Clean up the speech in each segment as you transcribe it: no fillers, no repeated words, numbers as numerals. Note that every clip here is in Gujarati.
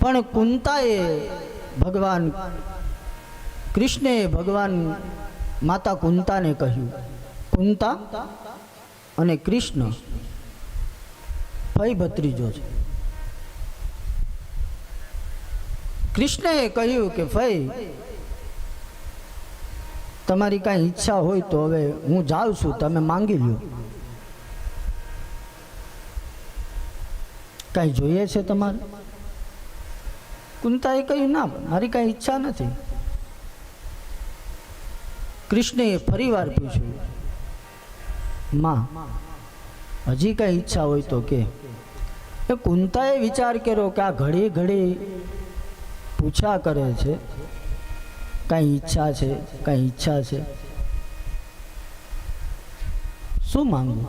પણ કુંતાએ ભગવાન કૃષ્ણે ભગવાન માતા કુંતાને કહ્યું, કુંતા અને કૃષ્ણ ભાઈ ભત્રીજો છે. કૃષ્ણએ કહ્યું કે ભાઈ તમારી કાંઈ ઈચ્છા હોય તો હવે હું જાઉં છું, તમે માંગી લ્યો. કાંઈ જોઈએ છે તમારે? કુંતાએ કહ્યું ના, મારી કાંઈ ઈચ્છા નથી. કૃષ્ણએ ફરીવાર પૂછ્યું, માં હજી કાંઈ ઈચ્છા હોય તો કે. એ કુંતાએ વિચાર કર્યો કે આ ઘડી ઘડી પૂછા કરે છે, કાંઈ ઈચ્છા છે, કાંઈ ઈચ્છા છે, શું માંગવું?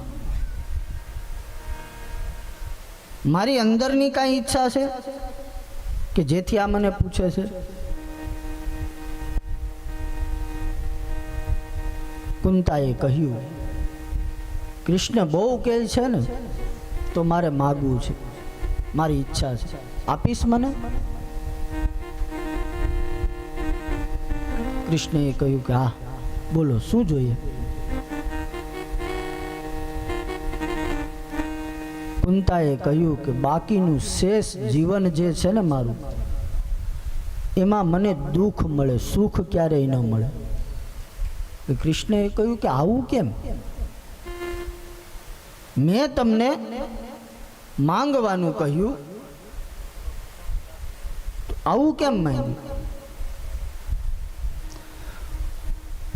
મારી અંદરની કાંઈ ઈચ્છા છે કે જેથી આ મને પૂછે છે? કુંતાએ કહ્યું, કૃષ્ણ બહુ કહે છે ને તો મારે માગવું છે, મારી ઈચ્છા છે, આપીશ મને? કૃષ્ણએ કહ્યું કે હા, બોલો શું જોઈએ? કુંતાએ કહ્યું કે બાકીનું શેષ જીવન જે છે ને મારું, એમાં મને દુઃખ મળે, સુખ ક્યારેય ન મળે. કૃષ્ણએ કહ્યું કે આવું કેમ? મેં તમને માંગવાનું કહ્યું, આવું કેમ માંગ્યું?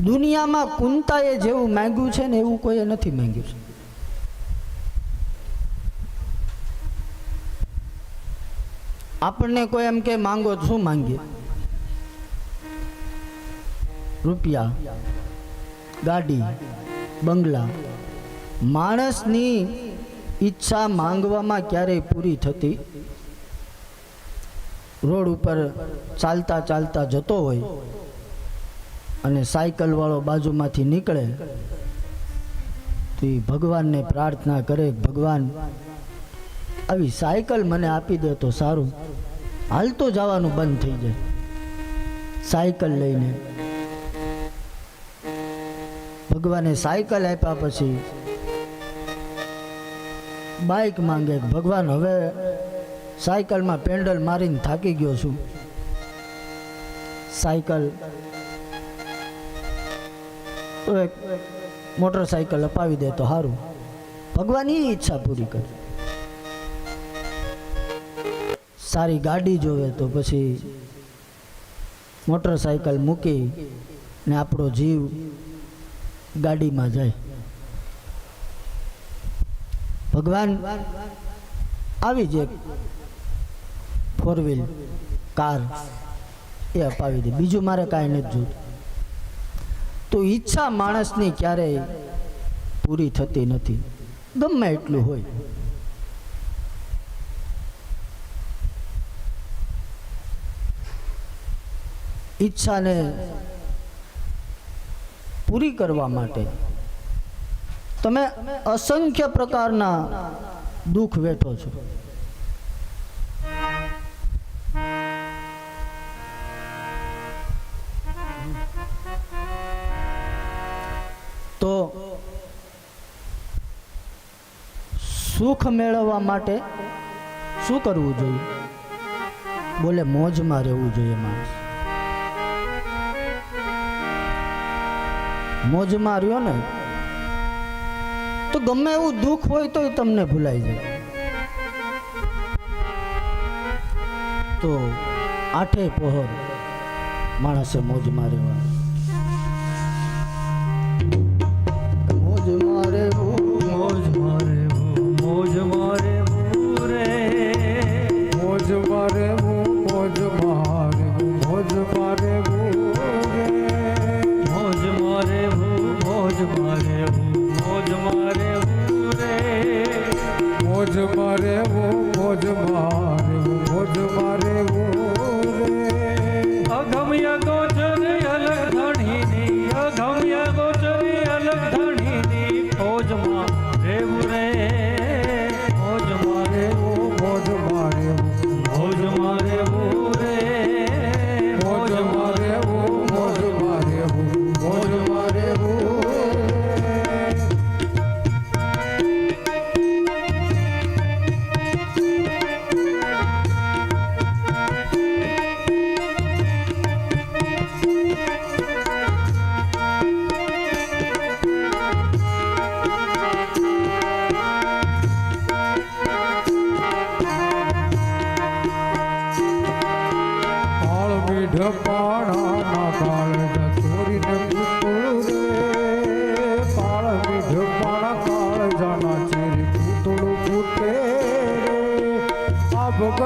દુનિયામાં કુંતાએ જેવું માંગ્યું છે ને એવું કોઈએ નથી માંગ્યું છે. આપણને કોઈ એમ કે માંગો શું માંગીએ? રૂપિયા, ગાડી, બંગલા. માણસની ઈચ્છા માંગવામાં ક્યારેય પૂરી થતી? રોડ ઉપર ચાલતા ચાલતા જતો હોય અને સાયકલ વાળો બાજુમાંથી નીકળે તો એ ભગવાનને પ્રાર્થના કરે, ભગવાન આવી સાયકલ મને આપી દે તો સારું. હાલતો જવાનું બંધ થઈ જાય. સાયકલ લઈને ભગવાને સાયકલ આપ્યા પછી બાઇક માંગે, ભગવાન હવે સાયકલમાં પેન્ડલ મારીને થાકી ગયો છું, સાયકલ મોટરસાયકલ અપાવી દે તો સારું. ભગવાન એ ઈચ્છા પૂરી કરે. સારી ગાડી જોવે તો પછી મોટરસાયકલ મૂકી ને આપણો જીવ ગાડીમાં જાય. ભગવાન આવી જ એક 4 વ્હીલ કાર એ અપાવી દે, બીજું મારે કાંઈ નથી જોતું. તો ઈચ્છા માણસની ક્યારેય પૂરી થતી નથી, ગમે એટલું હોય. ઈચ્છાને પૂરી કરવા માટે તમે અસંખ્ય પ્રકારના દુઃખ વેઠો છો. તો સુખ મેળવવા માટે શું કરવું જોઈએ? બોલે મોજમાં રહેવું જોઈએ. માણસ મોજમાં રહ્યો ને તો ગમે એવું દુઃખ હોય તો તમને ભૂલાઈ જાય. તો 8 પહોર માણસે મોજમાં રહેવા. મોજમાં રહેવું, મોજમાં રહેવું, મોજમાં રહેવું રે, મોજમાં રહેવું, મોજમાં રહેવું, મોજમાં રહેવું રે, મોજમાં રહેવું, મોજમાં રહેવું, મોજમાં રહેવું રે, મોજમાં રહેવું, મોજમાં રહેવું, મોજમાં રહેવું રે. અગમ્ય ગોચર અલગ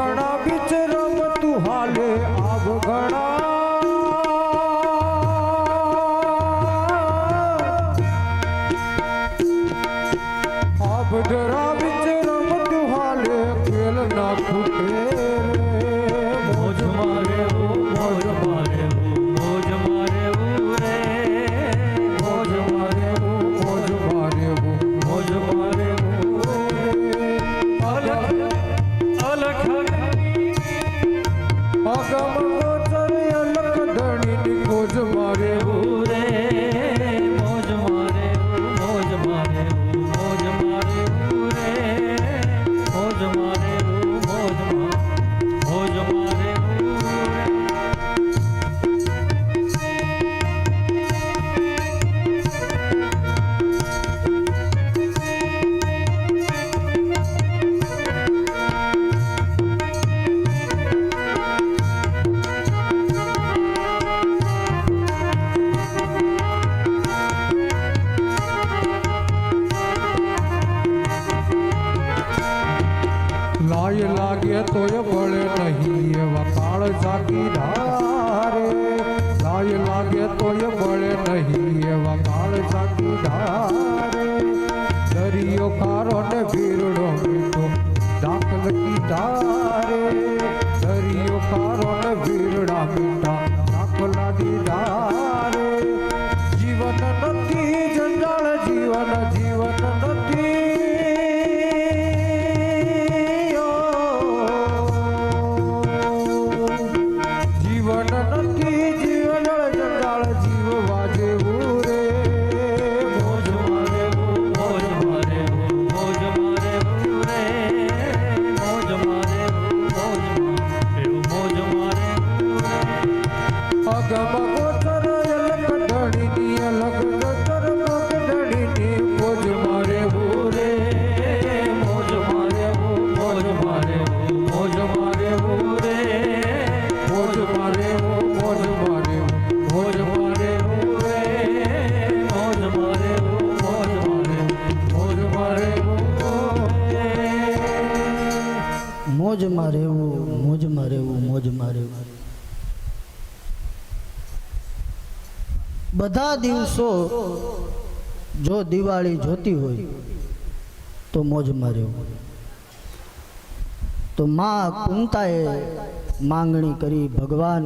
ઘણા બીચ રમતું હાલે આબ ઘણા આબ ધરા બીચ રમતું હાલે ખેલ ના ખૂટે મોજ મારે મોજ મારે મોજ મારે રે મોજ મારે મોજ મારે મોજ મારે અલખ અલખ અગમ ગોચર અલખ ધણીની મોજ મારે રે મોજ મારે મોજ મારે મોજ મારે રે મોજ મારે મોજ મારે લાય લાગે તોય બળે નહીં એવા કાળ જાગી ધારે લાય લાગે તોય બળે નહીં એવા કાળ જાગી ધારે દરિયો કારો ને ભીરડો મીઠો દાખલ ધારે દરિયો કારો ને ભીરડા મીઠા દાખલા દીધારે જીવન નથી જંજાળ જીવન જીવન નથી જીવન નથી જીવન જંજાળ જીવવા જેવું રે મોજ મારે મોજ મારે મોજ મારે રે મોજ મારે મોજ મારે અગમ ગોચર અલગ ધણીની અલગ ગોચર મોગ ધણીની મોજ મારે રે મોજ મારે મોજ મારે મોજ મારે રે મોજ મારે મોજ મારે મોજ મારે રે મોજ મારે મોજ મારે મોજ મારે મોજમાં રહેવું મોજમાં રહેવું મોજમાં રહેવું. બધા દિવસો જો દિવાળી જોતી હોય તો મોજમાં રહેવું. તો માં કુંતાએ માંગણી કરી, ભગવાન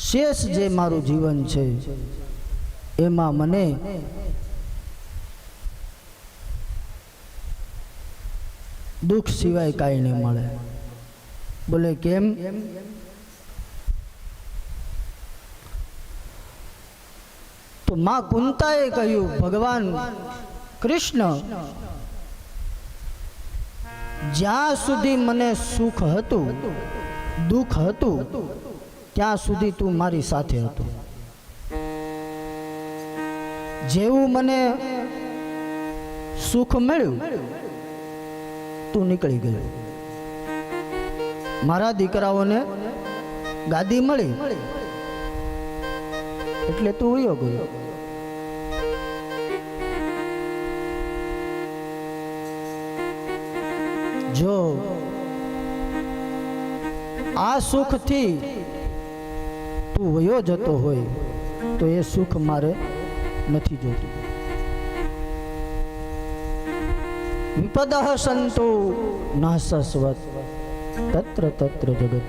શેષ જે મારું જીવન છે એમાં મને દુઃખ સિવાય કાંઈ નહીં મળે. બોલે કેમ? તો માં કુંતાએ કહ્યું, ભગવાન કૃષ્ણ, જ્યાં સુધી મને સુખ હતું, દુઃખ હતું, ત્યાં સુધી તું મારી સાથે હતો. જેવું મને સુખ મળ્યું તું નીકળી ગયો. મારા દીકરાઓને ગાદી મળી એટલે તું વયો ગયો. જો આ સુખથી તું વયો જતો હોય તો એ સુખ મારે નથી જોતું. વિપદઃ સંતો ન સસ્વત તત્ર તત્ર જગત.